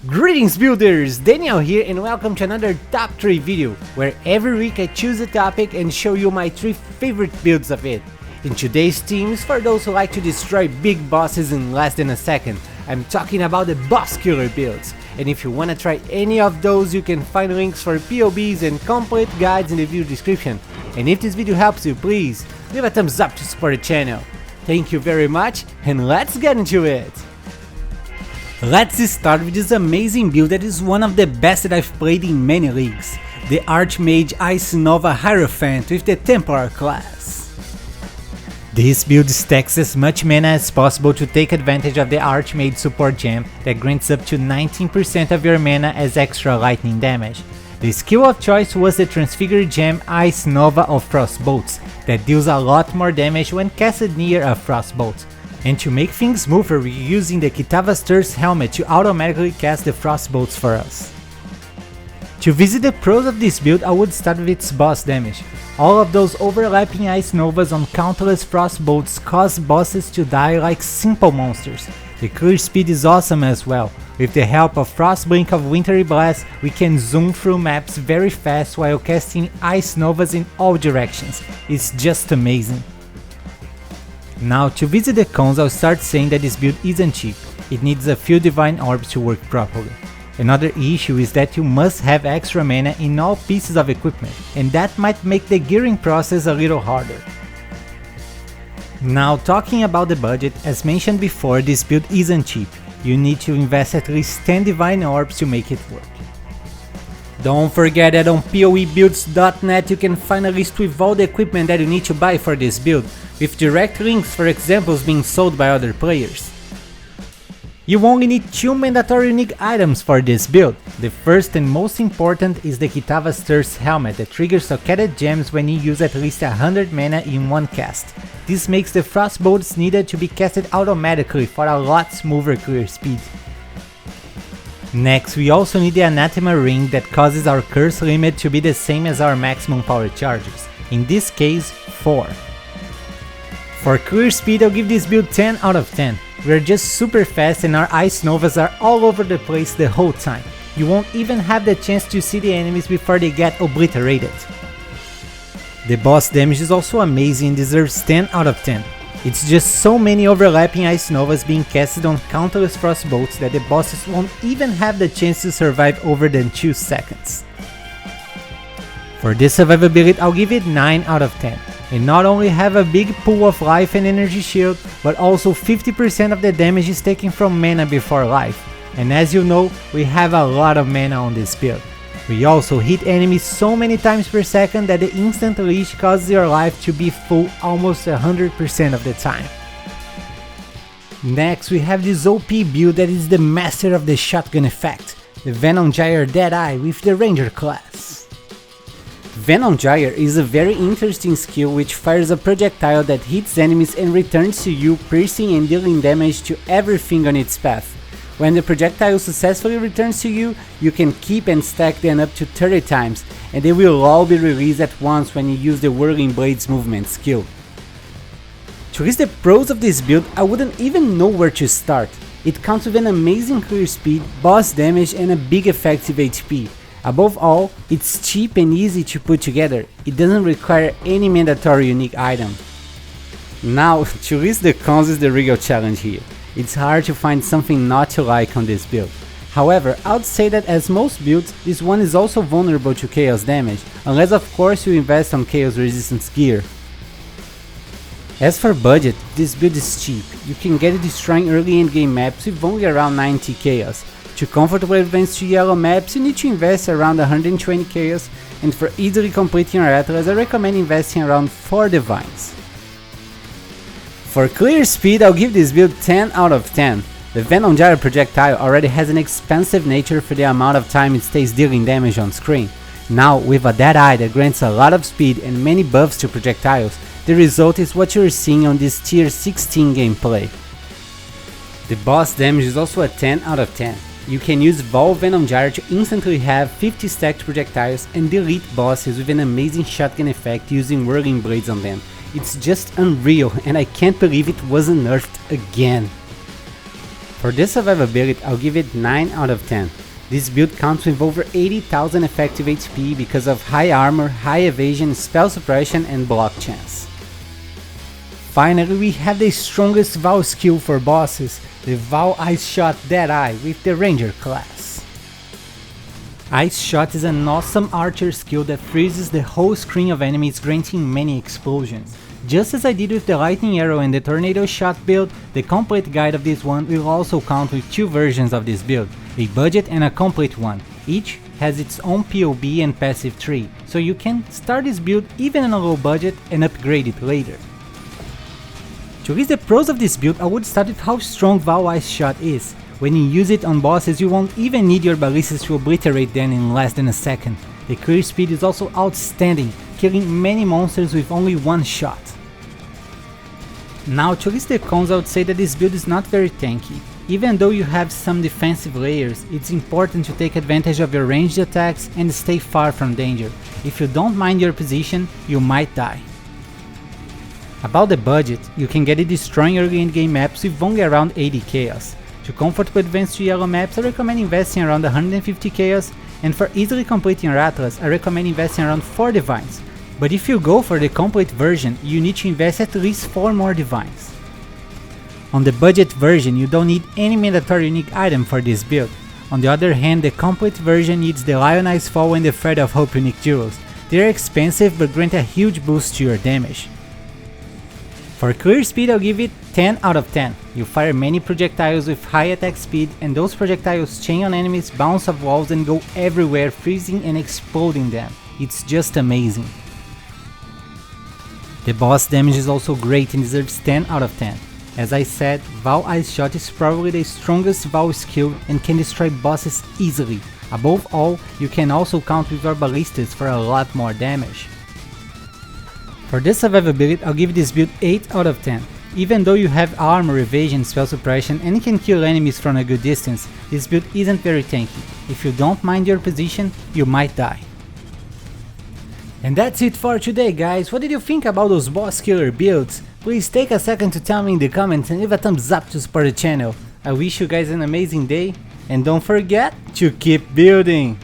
Greetings builders, Daniel here and welcome to another top 3 video, where every week I choose a topic and show you my 3 favorite builds of it. In today's team is for those who like to destroy big bosses in less than a second. I'm talking about the boss killer builds, and if you wanna try any of those you can find links for POBs and complete guides in the video description. And if this video helps you, please leave a thumbs up to support the channel. Thank you very much and let's get into it! Let's start with this amazing build that is one of the best that I've played in many leagues, the Archmage Ice Nova Hierophant with the Templar class. This build stacks as much mana as possible to take advantage of the Archmage support gem that grants up to 19% of your mana as extra lightning damage. The skill of choice was the Transfigured gem Ice Nova of Frostbolts that deals a lot more damage when casted near a Frostbolt. And to make things smoother, we're using the Kitava's helmet to automatically cast the Frostbolts for us. To visit the pros of this build, I would start with its boss damage. All of those overlapping Ice Novas on countless Frostbolts cause bosses to die like simple monsters. The clear speed is awesome as well. With the help of Frostblink of Wintry Blast, we can zoom through maps very fast while casting Ice Novas in all directions. It's just amazing. Now, to visit the cons, I'll start saying that this build isn't cheap. It needs a few divine orbs to work properly. Another issue is that you must have extra mana in all pieces of equipment, and that might make the gearing process a little harder. Now, talking about the budget, as mentioned before, this build isn't cheap. You need to invest at least 10 divine orbs to make it work. Don't forget that on PoEbuilds.net you can find a list with all the equipment that you need to buy for this build, with direct links for examples being sold by other players. You only need 2 mandatory unique items for this build. The first and most important is the Kitava's helmet that triggers socketed gems when you use at least 100 mana in one cast. This makes the Frostbolts needed to be casted automatically for a lot smoother clear speed. Next, we also need the Anathema ring that causes our curse limit to be the same as our maximum power charges, in this case 4. For clear speed, I'll give this build 10 out of 10. We're just super fast and our Ice Novas are all over the place the whole time. You won't even have the chance to see the enemies before they get obliterated. The boss damage is also amazing and deserves 10 out of 10. It's just so many overlapping Ice Novas being casted on countless Frostbolts that the bosses won't even have the chance to survive over than 2 seconds. For this survivability, I'll give it 9 out of 10. It not only have a big pool of life and energy shield, but also 50% of the damage is taken from mana before life. And as you know, we have a lot of mana on this build. We also hit enemies so many times per second that the instant leash causes your life to be full almost 100% of the time. Next, we have this OP build that is the master of the shotgun effect, the Venom Gyre Deadeye with the Ranger class. Venom Gyre is a very interesting skill which fires a projectile that hits enemies and returns to you, piercing and dealing damage to everything on its path. When the projectile successfully returns to you, you can keep and stack them up to 30 times, and they will all be released at once when you use the Whirling Blades movement skill. To list the pros of this build, I wouldn't even know where to start. It comes with an amazing clear speed, boss damage and a big effective HP. Above all, it's cheap and easy to put together. It doesn't require any mandatory unique item. Now, to list the cons is the real challenge here. It's hard to find something not to like on this build. However, I would say that as most builds, this one is also vulnerable to chaos damage, unless of course you invest on chaos resistance gear. As for budget, this build is cheap. You can get it destroying early endgame maps with only around 90 chaos. To comfortably advance to yellow maps, you need to invest around 120 chaos, and for easily completing your atlas, I recommend investing around 4 divines. For clear speed, I'll give this build 10 out of 10. The Venom Gyre projectile already has an expansive nature for the amount of time it stays dealing damage on screen. Now, with a Deadeye that grants a lot of speed and many buffs to projectiles, the result is what you're seeing on this tier 16 gameplay. The boss damage is also a 10 out of 10. You can use Vol Venom Gyre to instantly have 50 stacked projectiles and delete bosses with an amazing shotgun effect using Whirling Blades on them. It's just unreal and I can't believe it wasn't nerfed again. For this survivability, I'll give it 9 out of 10. This build counts with over 80,000 effective HP because of high armor, high evasion, spell suppression and block chance. Finally, we have the strongest Val skill for bosses, the Val Ice Shot Deadeye with the Ranger class. Ice Shot is an awesome archer skill that freezes the whole screen of enemies, granting many explosions. Just as I did with the Lightning Arrow and the Tornado Shot build, the complete guide of this one will also count with 2 versions of this build, a budget and a complete one. Each has its own PoE and passive tree, so you can start this build even on a low budget and upgrade it later. To list the pros of this build, I would start with how strong Val Ice Shot is. When you use it on bosses, you won't even need your ballistas to obliterate them in less than a second. The clear speed is also outstanding, killing many monsters with only one shot. Now, to list the cons, I would say that this build is not very tanky. Even though you have some defensive layers, it's important to take advantage of your ranged attacks and stay far from danger. If you don't mind your position, you might die. About the budget, you can get it destroying early endgame maps with only around 80 chaos. To comfortably advance to yellow maps, I recommend investing around 150 chaos, and for easily completing your Atlas, I recommend investing around 4 divines. But if you go for the complete version, you need to invest at least 4 more divines. On the budget version, you don't need any mandatory unique item for this build. On the other hand, the complete version needs the Lionized Fall and the Thread of Hope unique jewels. They are expensive but grant a huge boost to your damage. For clear speed, I'll give it 10 out of 10. You fire many projectiles with high attack speed, and those projectiles chain on enemies, bounce off walls and go everywhere, freezing and exploding them. It's just amazing. The boss damage is also great and deserves 10 out of 10. As I said, Val Ice Shot is probably the strongest Val skill and can destroy bosses easily. Above all, you can also count with your ballistas for a lot more damage. For this survivability, I'll give this build 8 out of 10. Even though you have armor, evasion, spell suppression and can kill enemies from a good distance, this build isn't very tanky. If you don't mind your position, you might die. And that's it for today, guys. What did you think about those boss killer builds? Please take a second to tell me in the comments and leave a thumbs up to support the channel. I wish you guys an amazing day, and don't forget to keep building!